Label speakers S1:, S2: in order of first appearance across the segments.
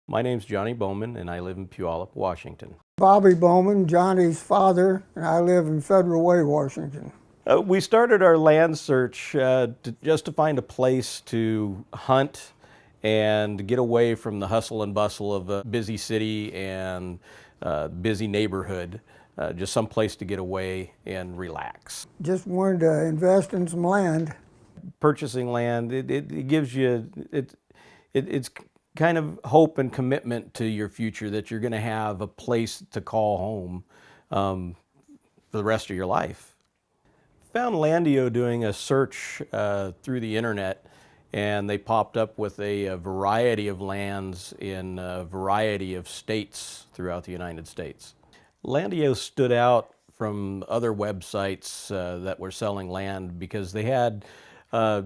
S1: My name's Johnny Bowman, and I live in Puyallup, Washington.
S2: Bobby Bowman, Johnny's father, and I live in Federal Way, Washington.
S1: We started our land search just to find a place to hunt and get away from the hustle and bustle of a busy city and busy neighborhood. Just some place to get away and relax.
S2: Just wanted to invest in some land.
S1: Purchasing land, it gives you, it's kind of hope and commitment to your future that you're going to have a place to call home for the rest of your life. Found LANDiO doing a search through the internet, and they popped up with a variety of lands in a variety of states throughout the United States. LANDiO stood out from other websites that were selling land because they had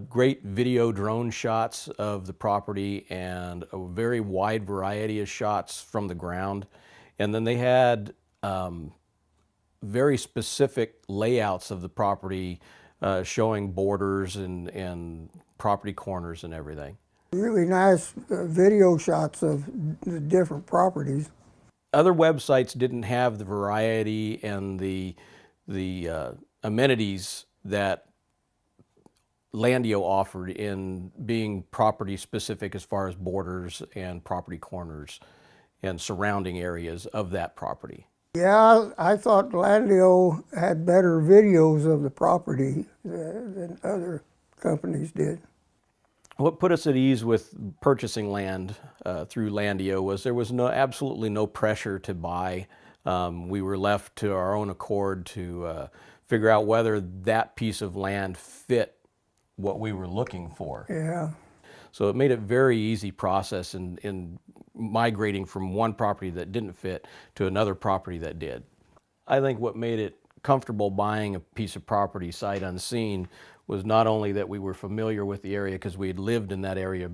S1: great video drone shots of the property and a very wide variety of shots from the ground. And then they had very specific layouts of the property showing borders and property corners and everything.
S2: Really nice video shots of the different properties.
S1: Other websites didn't have the variety and the amenities that LANDiO offered in being property specific as far as borders and property corners and surrounding areas of that property.
S2: Yeah, I thought LANDiO had better videos of the property than other companies did.
S1: What put us at ease with purchasing land through LANDiO was there was absolutely no pressure to buy. We were left to our own accord to figure out whether that piece of land fit what we were looking for.
S2: Yeah.
S1: So it made a very easy process in migrating from one property that didn't fit to another property that did. I think what made it comfortable buying a piece of property sight unseen was not only that we were familiar with the area because we had lived in that area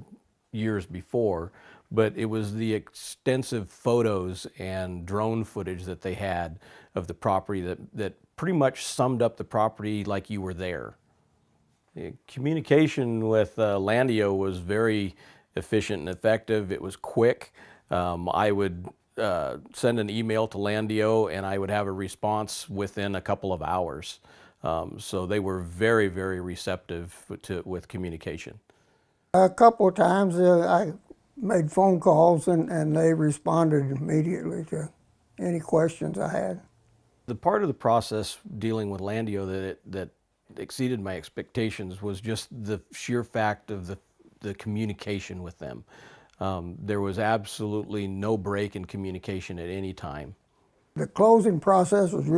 S1: years before, but it was the extensive photos and drone footage that they had of the property that pretty much summed up the property like you were there. Communication with LANDiO was very efficient and effective. It was quick. I would send an email to LANDiO and I would have a response within a couple of hours. So they were very, very receptive with communication.
S2: A couple of times I made phone calls and they responded immediately to any questions I had.
S1: The part of the process dealing with LANDiO that exceeded my expectations was just the sheer fact of the communication with them. There was absolutely no break in communication at any time.
S2: The closing process was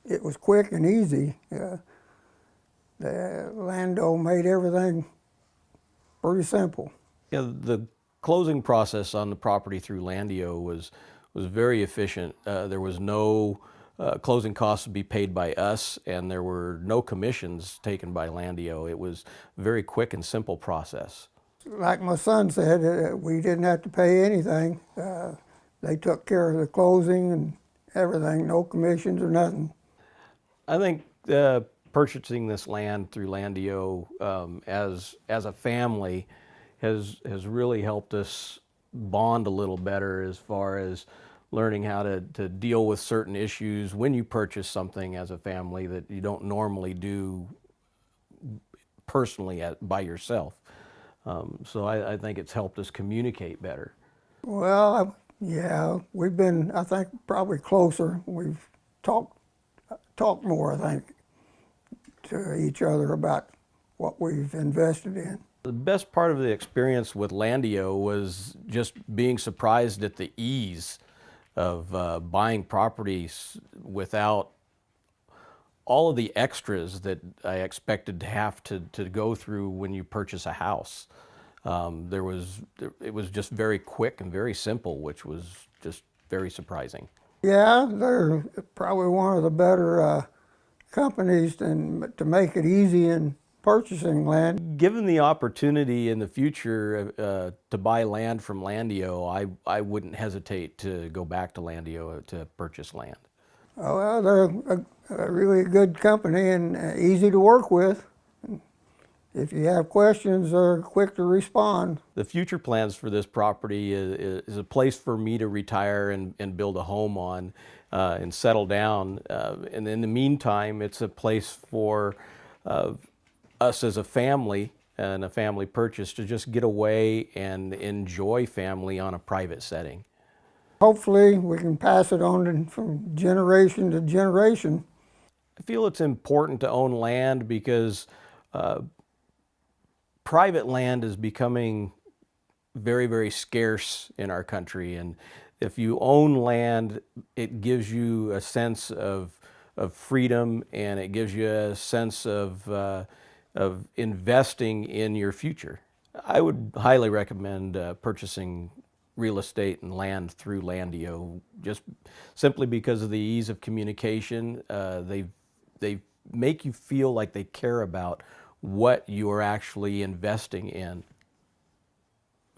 S2: it was quick and easy. The LANDiO made everything pretty simple.
S1: Yeah, the closing process on the property through LANDiO was very efficient. There was no closing costs to be paid by us, and there were no commissions taken by LANDiO. It was a very quick and simple process.
S2: Like my son said, we didn't have to pay anything. They took care of the closing and everything, no commissions or nothing.
S1: I think purchasing this land through LANDiO as a family has really helped us bond a little better as far as learning how to deal with certain issues when you purchase something as a family that you don't normally do personally by yourself. So I think it's helped us communicate better.
S2: Well, yeah, we've been, I think, probably closer. We've talked more, I think, to each other about what we've invested in.
S1: The best part of the experience with LANDiO was just being surprised at the ease of buying properties without all of the extras that I expected to have to go through when you purchase a house. It was just very quick and very simple, which was just very surprising.
S2: Yeah, they're probably one of the better companies to make it easy in purchasing land.
S1: Given the opportunity in the future to buy land from LANDiO, I wouldn't hesitate to go back to LANDiO to purchase land.
S2: Oh, well, they're a really good company and easy to work with. if you have questions, they're quick to respond.
S1: The future plans for this property is a place for me to retire and build a home on and settle down. And in the meantime, it's a place for us as a family and a family purchase to just get away and enjoy family on a private setting.
S2: Hopefully, we can pass it on from generation to generation.
S1: I feel it's important to own land because private land is becoming very, very scarce in our country. And if you own land, it gives you a sense of freedom, and it gives you a sense of investing in your future. I would highly recommend purchasing real estate and land through LANDiO, just simply because of the ease of communication. They make you feel like they care about what you are actually investing in.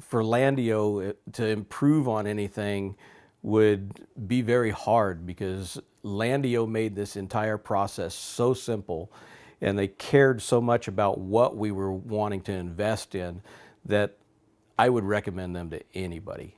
S1: For LANDiO to improve on anything would be very hard, because LANDiO made this entire process so simple, and they cared so much about what we were wanting to invest in, that I would recommend them to anybody.